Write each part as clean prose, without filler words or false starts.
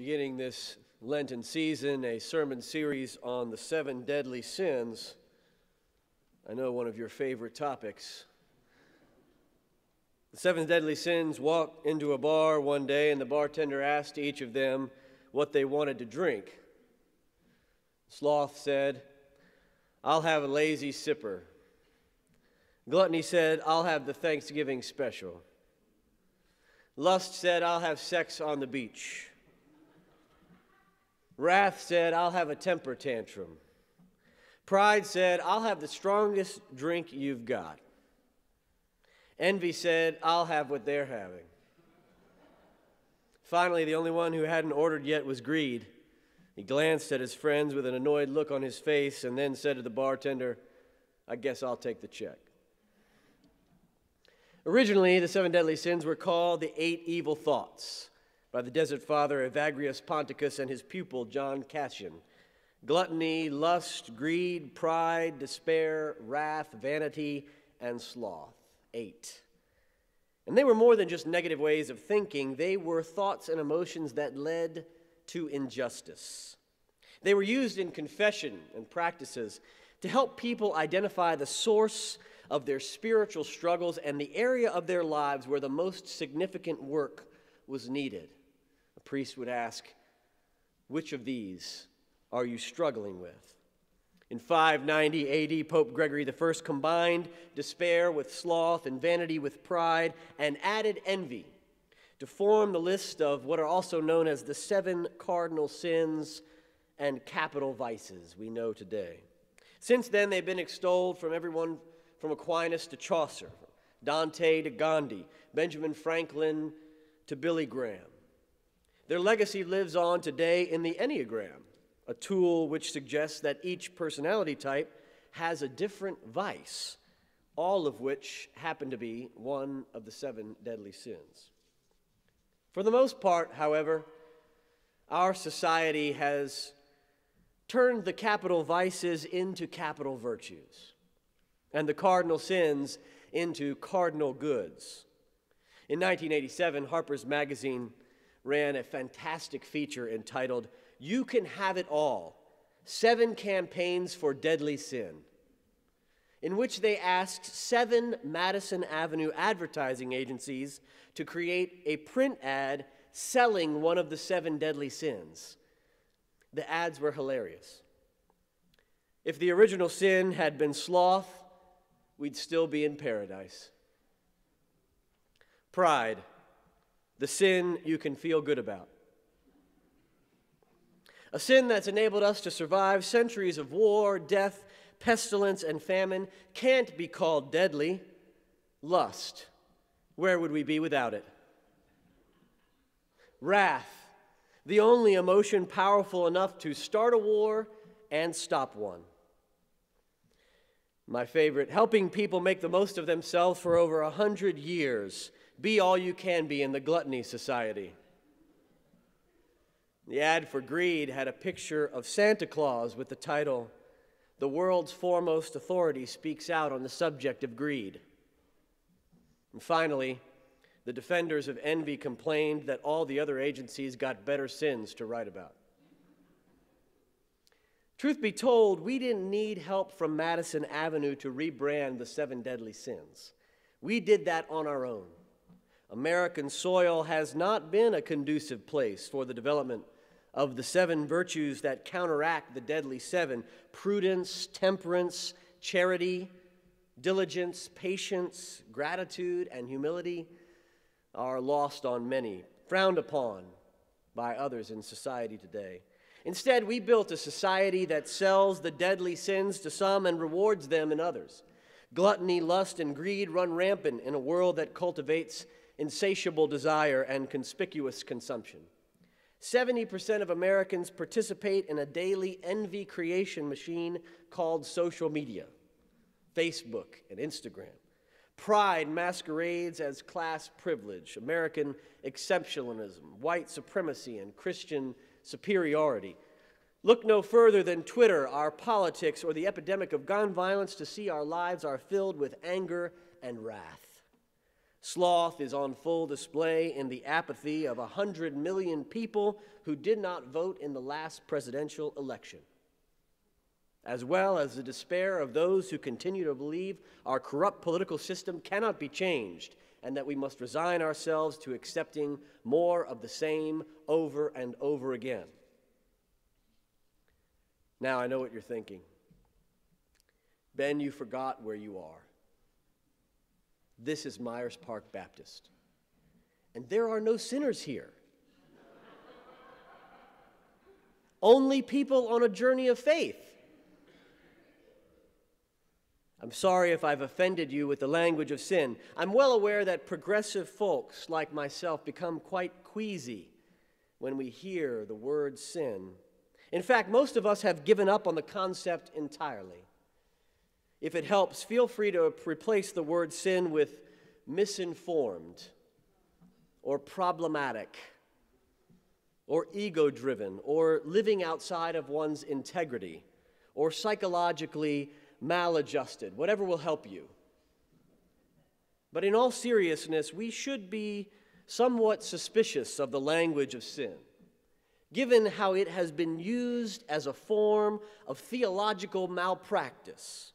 beginning this Lenten season, a sermon series on the 7 deadly sins. I know one of your favorite topics. The 7 deadly sins walked into a bar one day, and the bartender asked each of them what they wanted to drink. Sloth said, "I'll have a lazy sipper." Gluttony said, "I'll have the Thanksgiving special." Lust said, "I'll have sex on the beach." Wrath said, "I'll have a temper tantrum." Pride said, "I'll have the strongest drink you've got." Envy said, "I'll have what they're having." Finally, the only one who hadn't ordered yet was greed. He glanced at his friends with an annoyed look on his face and then said to the bartender, "I guess I'll take the check." Originally, the 7 deadly sins were called the 8 evil thoughts by the desert father Evagrius Ponticus and his pupil John Cassian. Gluttony, lust, greed, pride, despair, wrath, vanity, and sloth. 8. And they were more than just negative ways of thinking. They were thoughts and emotions that led to injustice. They were used in confession and practices to help people identify the source of their spiritual struggles and the area of their lives where the most significant work was needed. A priest would ask, "Which of these are you struggling with?" In 590 AD, Pope Gregory I combined despair with sloth and vanity with pride and added envy to form the list of what are also known as the 7 cardinal sins and capital vices we know today. Since then, they've been extolled from everyone from Aquinas to Chaucer, Dante to Gandhi, Benjamin Franklin to Billy Graham. Their legacy lives on today in the Enneagram, a tool which suggests that each personality type has a different vice, all of which happen to be one of the 7 deadly sins. For the most part, however, our society has turned the capital vices into capital virtues, and the cardinal sins into cardinal goods. In 1987, Harper's Magazine ran a fantastic feature entitled, "You Can Have It All, 7 Campaigns for Deadly Sin," in which they asked 7 Madison Avenue advertising agencies to create a print ad selling one of the 7 deadly sins. The ads were hilarious. If the original sin had been sloth, we'd still be in paradise. Pride, the sin you can feel good about. A sin that's enabled us to survive centuries of war, death, pestilence, and famine, can't be called deadly. Lust, where would we be without it? Wrath, the only emotion powerful enough to start a war and stop one. My favorite, helping people make the most of themselves for over 100 years. Be all you can be in the Gluttony Society. The ad for greed had a picture of Santa Claus with the title, "The World's Foremost Authority Speaks Out on the Subject of Greed." And finally, the defenders of envy complained that all the other agencies got better sins to write about. Truth be told, we didn't need help from Madison Avenue to rebrand the 7 deadly sins. We did that on our own. American soil has not been a conducive place for the development of the 7 virtues that counteract the deadly 7: prudence, temperance, charity, diligence, patience, gratitude, and humility are lost on many, frowned upon by others in society today. Instead, we built a society that sells the deadly sins to some and rewards them in others. Gluttony, lust, and greed run rampant in a world that cultivates insatiable desire and conspicuous consumption. 70% of Americans participate in a daily envy creation machine called social media, Facebook and Instagram. Pride masquerades as class privilege, American exceptionalism, white supremacy, and Christian superiority. Look no further than Twitter, our politics, or the epidemic of gun violence to see our lives are filled with anger and wrath. Sloth is on full display in the apathy of 100 million people who did not vote in the last presidential election, as well as the despair of those who continue to believe our corrupt political system cannot be changed and that we must resign ourselves to accepting more of the same over and over again. Now I know what you're thinking. Ben, you forgot where you are. This is Myers Park Baptist, and there are no sinners here. Only people on a journey of faith. I'm sorry if I've offended you with the language of sin. I'm well aware that progressive folks like myself become quite queasy when we hear the word sin. In fact, most of us have given up on the concept entirely. If it helps, feel free to replace the word sin with misinformed or problematic or ego-driven or living outside of one's integrity or psychologically maladjusted, whatever will help you. But in all seriousness, we should be somewhat suspicious of the language of sin, given how it has been used as a form of theological malpractice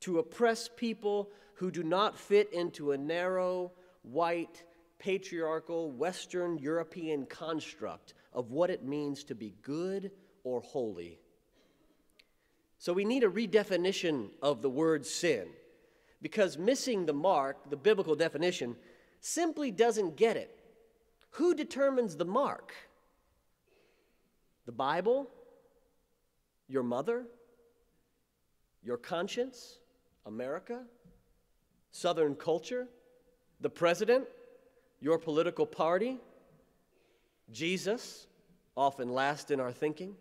to oppress people who do not fit into a narrow, white, patriarchal, Western European construct of what it means to be good or holy. So we need a redefinition of the word sin, because missing the mark, the biblical definition, simply doesn't get it. Who determines the mark? The Bible? Your mother? Your conscience? America? Southern culture? The president? Your political party? Jesus? Often last in our thinking.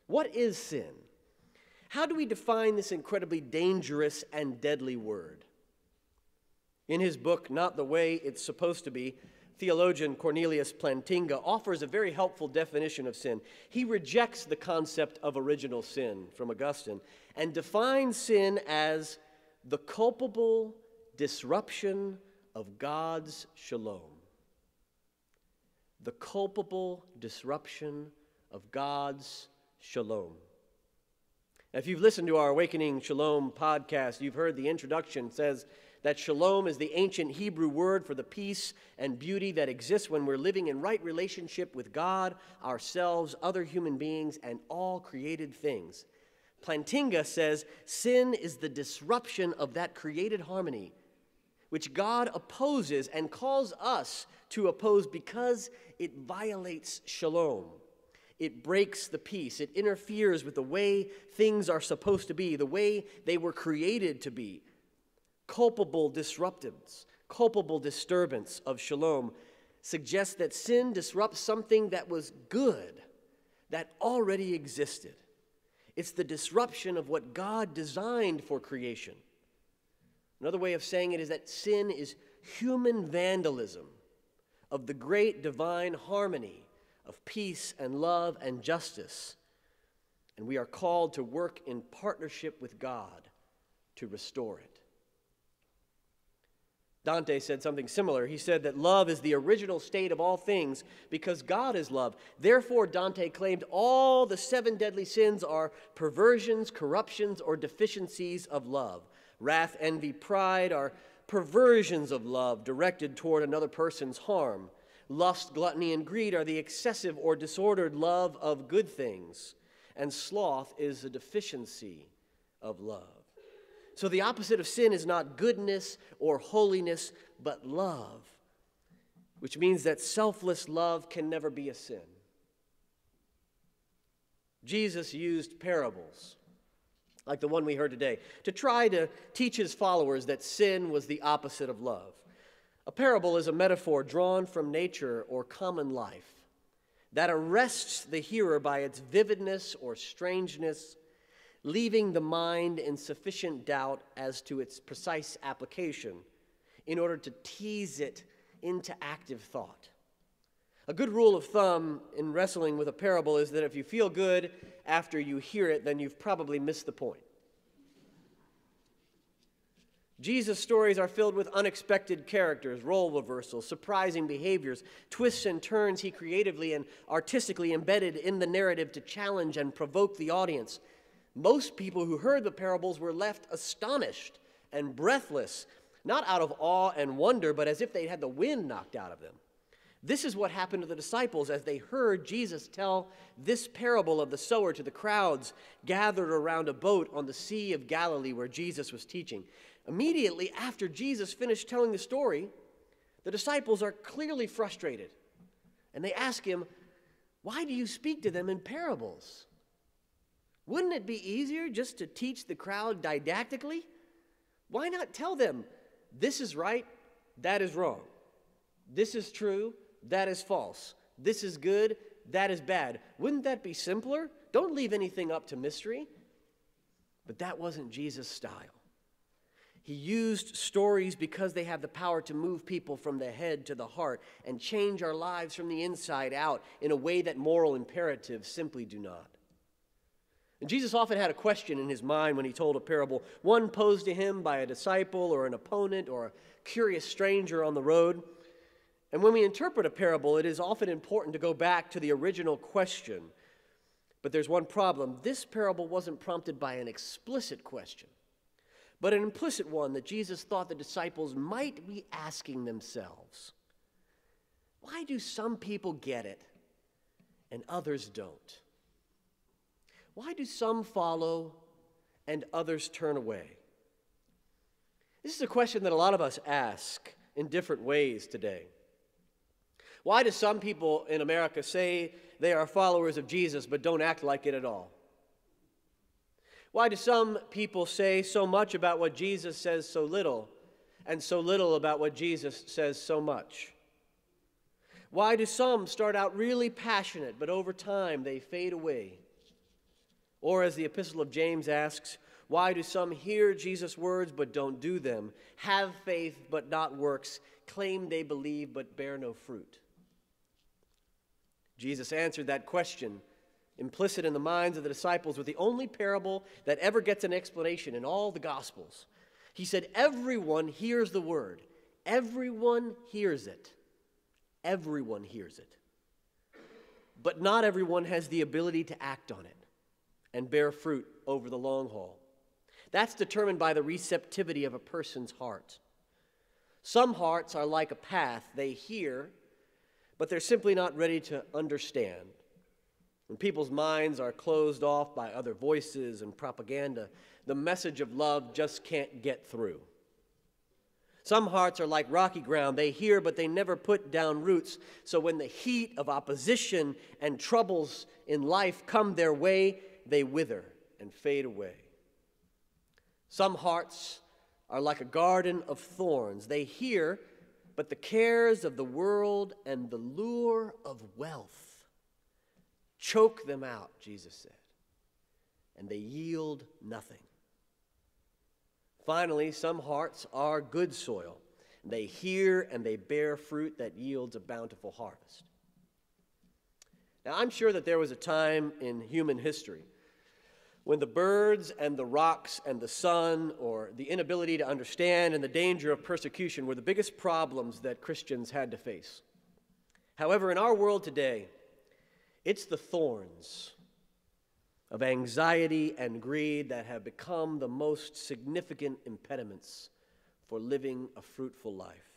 What is sin? How do we define this incredibly dangerous and deadly word? In his book, Not the Way It's Supposed to Be, theologian Cornelius Plantinga offers a very helpful definition of sin. He rejects the concept of original sin from Augustine and defines sin as the culpable disruption of God's shalom. The culpable disruption of God's shalom. Now, if you've listened to our Awakening Shalom podcast, you've heard the introduction says that shalom is the ancient Hebrew word for the peace and beauty that exists when we're living in right relationship with God, ourselves, other human beings, and all created things. Plantinga says sin is the disruption of that created harmony, which God opposes and calls us to oppose because it violates shalom. It breaks the peace. It interferes with the way things are supposed to be, the way they were created to be. Culpable disruptance, culpable disturbance of shalom suggests that sin disrupts something that was good, that already existed. It's the disruption of what God designed for creation. Another way of saying it is that sin is human vandalism of the great divine harmony of peace and love and justice. And we are called to work in partnership with God to restore it. Dante said something similar. He said that love is the original state of all things because God is love. Therefore, Dante claimed all the 7 deadly sins are perversions, corruptions, or deficiencies of love. Wrath, envy, pride are perversions of love directed toward another person's harm. Lust, gluttony, and greed are the excessive or disordered love of good things. And sloth is a deficiency of love. So the opposite of sin is not goodness or holiness, but love, which means that selfless love can never be a sin. Jesus used parables, like the one we heard today, to try to teach his followers that sin was the opposite of love. A parable is a metaphor drawn from nature or common life that arrests the hearer by its vividness or strangeness, leaving the mind in sufficient doubt as to its precise application in order to tease it into active thought. A good rule of thumb in wrestling with a parable is that if you feel good after you hear it, then you've probably missed the point. Jesus' stories are filled with unexpected characters, role reversals, surprising behaviors, twists and turns he creatively and artistically embedded in the narrative to challenge and provoke the audience. Most people who heard the parables were left astonished and breathless, not out of awe and wonder, but as if they'd had the wind knocked out of them. This is what happened to the disciples as they heard Jesus tell this parable of the sower to the crowds gathered around a boat on the Sea of Galilee where Jesus was teaching. Immediately after Jesus finished telling the story, the disciples are clearly frustrated, and they ask him, "Why do you speak to them in parables? Wouldn't it be easier just to teach the crowd didactically? Why not tell them, this is right, that is wrong. This is true, that is false. This is good, that is bad. Wouldn't that be simpler? Don't leave anything up to mystery." But that wasn't Jesus' style. He used stories because they have the power to move people from the head to the heart and change our lives from the inside out in a way that moral imperatives simply do not. And Jesus often had a question in his mind when he told a parable, one posed to him by a disciple or an opponent or a curious stranger on the road. And when we interpret a parable, it is often important to go back to the original question. But there's one problem. This parable wasn't prompted by an explicit question, but an implicit one that Jesus thought the disciples might be asking themselves. Why do some people get it and others don't? Why do some follow and others turn away? This is a question that a lot of us ask in different ways today. Why do some people in America say they are followers of Jesus but don't act like it at all? Why do some people say so much about what Jesus says so little, and so little about what Jesus says so much? Why do some start out really passionate, but over time they fade away? Or as the Epistle of James asks, why do some hear Jesus' words but don't do them, have faith but not works, claim they believe but bear no fruit? Jesus answered that question, implicit in the minds of the disciples, with the only parable that ever gets an explanation in all the Gospels. He said, everyone hears the word. Everyone hears it. Everyone hears it. But not everyone has the ability to act on it and bear fruit over the long haul. That's determined by the receptivity of a person's heart. Some hearts are like a path. They hear, but they're simply not ready to understand. When people's minds are closed off by other voices and propaganda, the message of love just can't get through. Some hearts are like rocky ground. They hear, but they never put down roots. So when the heat of opposition and troubles in life come their way, they wither and fade away. Some hearts are like a garden of thorns. They hear, but the cares of the world and the lure of wealth choke them out, Jesus said, and they yield nothing. Finally, some hearts are good soil. They hear and they bear fruit that yields a bountiful harvest. Now, I'm sure that there was a time in human history when the birds and the rocks and the sun, or the inability to understand and the danger of persecution, were the biggest problems that Christians had to face. However, in our world today, it's the thorns of anxiety and greed that have become the most significant impediments for living a fruitful life.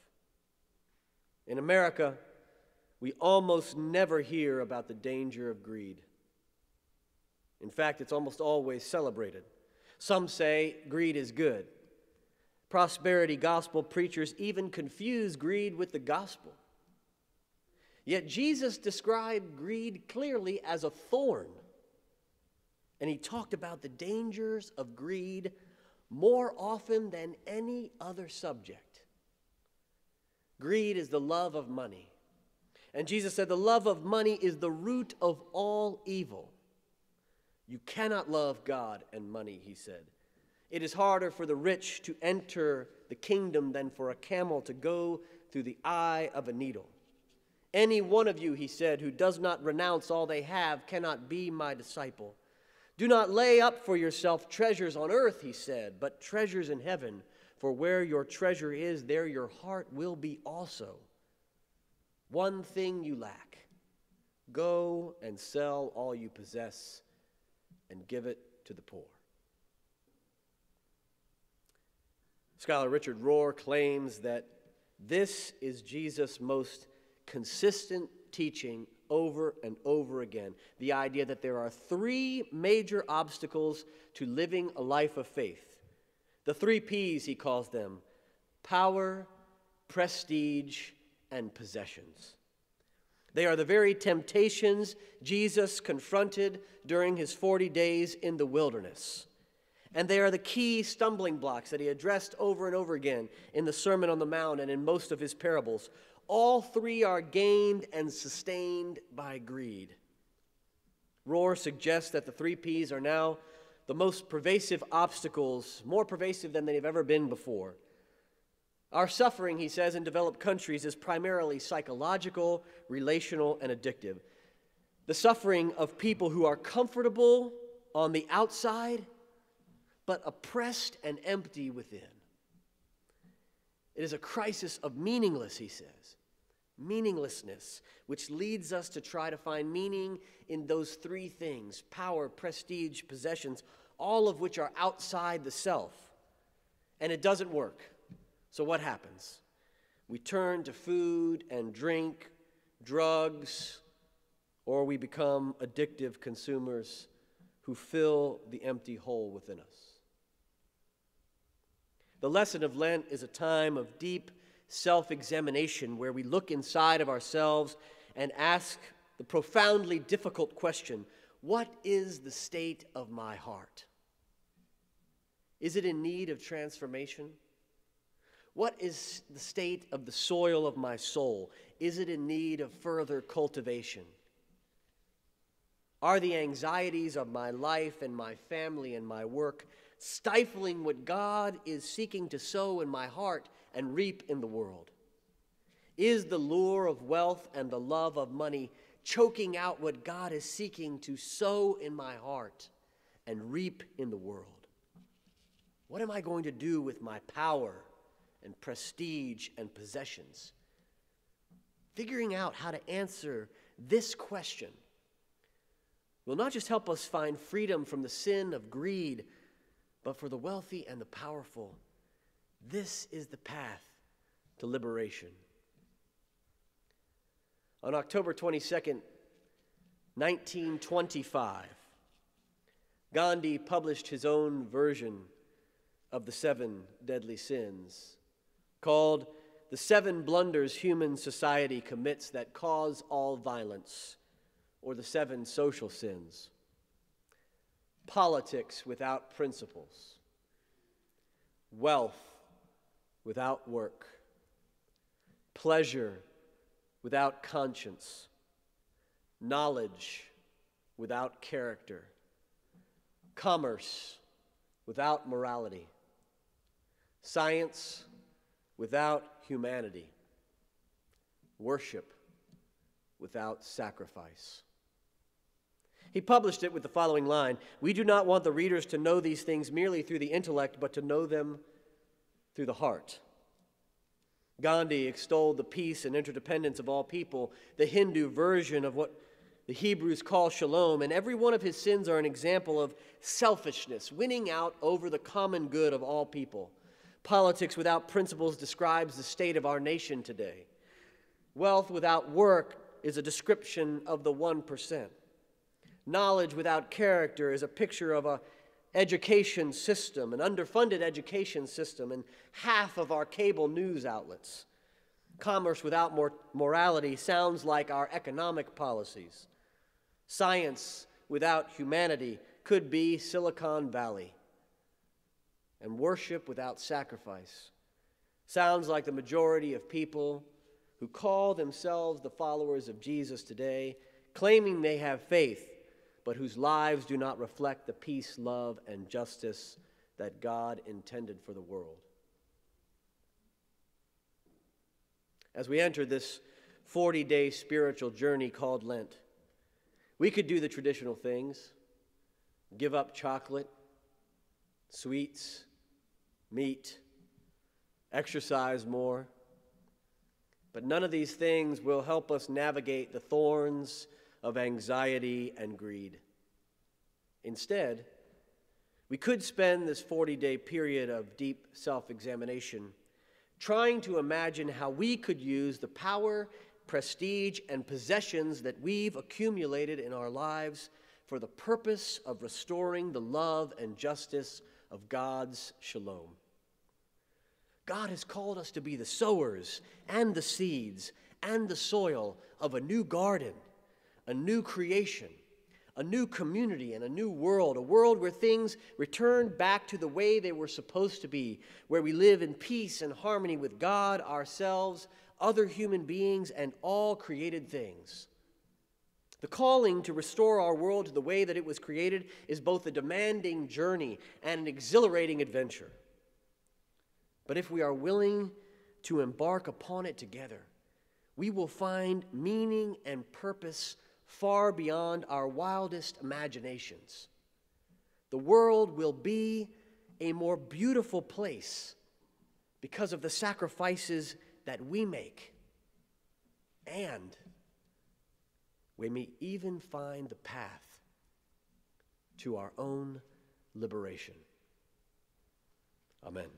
In America, we almost never hear about the danger of greed. In fact, it's almost always celebrated. Some say greed is good. Prosperity gospel preachers even confuse greed with the gospel. Yet Jesus described greed clearly as a thorn. And he talked about the dangers of greed more often than any other subject. Greed is the love of money. And Jesus said the love of money is the root of all evil. You cannot love God and money, he said. It is harder for the rich to enter the kingdom than for a camel to go through the eye of a needle. Any one of you, he said, who does not renounce all they have cannot be my disciple. Do not lay up for yourself treasures on earth, he said, but treasures in heaven, For where your treasure is, there your heart will be also. One thing you lack. Go and sell all you possess and give it to the poor. Scholar Richard Rohr claims that this is Jesus' most consistent teaching over and over again. The idea that there are three major obstacles to living a life of faith. The 3 P's, he calls them: power, prestige, and possessions. They are the very temptations Jesus confronted during his 40 days in the wilderness. And they are the key stumbling blocks that he addressed over and over again in the Sermon on the Mount and in most of his parables. All 3 are gained and sustained by greed. Rohr suggests that the 3 P's are now the most pervasive obstacles, more pervasive than they've ever been before. Our suffering, he says, in developed countries is primarily psychological, relational, and addictive. The suffering of people who are comfortable on the outside, but oppressed and empty within. It is a crisis of meaninglessness, he says. Meaninglessness, which leads us to try to find meaning in those 3 things: power, prestige, possessions, all of which are outside the self. And it doesn't work. So what happens? We turn to food and drink, drugs, or we become addictive consumers who fill the empty hole within us. The lesson of Lent is a time of deep self-examination where we look inside of ourselves and ask the profoundly difficult question: what is the state of my heart? Is it in need of transformation? What is the state of the soil of my soul? Is it in need of further cultivation? Are the anxieties of my life and my family and my work stifling what God is seeking to sow in my heart and reap in the world? Is the lure of wealth and the love of money choking out what God is seeking to sow in my heart and reap in the world? What am I going to do with my power and prestige and possessions? Figuring out how to answer this question will not just help us find freedom from the sin of greed, but for the wealthy and the powerful, this is the path to liberation. On October 22nd, 1925, Gandhi published his own version of the 7 deadly sins, called "The 7 Blunders Human Society Commits That Cause All Violence," or the 7 social sins. Politics without principles, wealth without work, pleasure without conscience, knowledge without character, commerce without morality, science without humanity, worship without sacrifice. He published it with the following line: "We do not want the readers to know these things merely through the intellect, but to know them through the heart." Gandhi extolled the peace and interdependence of all people, the Hindu version of what the Hebrews call shalom, and every one of his sins are an example of selfishness, winning out over the common good of all people. Politics without principles describes the state of our nation today. Wealth without work is a description of the 1%. Knowledge without character is a picture of an education system, an underfunded education system, and half of our cable news outlets. Commerce without morality sounds like our economic policies. Science without humanity could be Silicon Valley. And worship without sacrifice sounds like the majority of people who call themselves the followers of Jesus today, claiming they have faith, but whose lives do not reflect the peace, love, and justice that God intended for the world. As we enter this 40-day spiritual journey called Lent, we could do the traditional things: give up chocolate, sweets, meat, exercise more. But none of these things will help us navigate the thorns of anxiety and greed. Instead, we could spend this 40-day period of deep self-examination trying to imagine how we could use the power, prestige, and possessions that we've accumulated in our lives for the purpose of restoring the love and justice of God's shalom. God has called us to be the sowers and the seeds and the soil of a new garden, a new creation, a new community, and a new world, a world where things return back to the way they were supposed to be, where we live in peace and harmony with God, ourselves, other human beings, and all created things. The calling to restore our world to the way that it was created is both a demanding journey and an exhilarating adventure. But if we are willing to embark upon it together, we will find meaning and purpose far beyond our wildest imaginations. The world will be a more beautiful place because of the sacrifices that we make. And we may even find the path to our own liberation. Amen.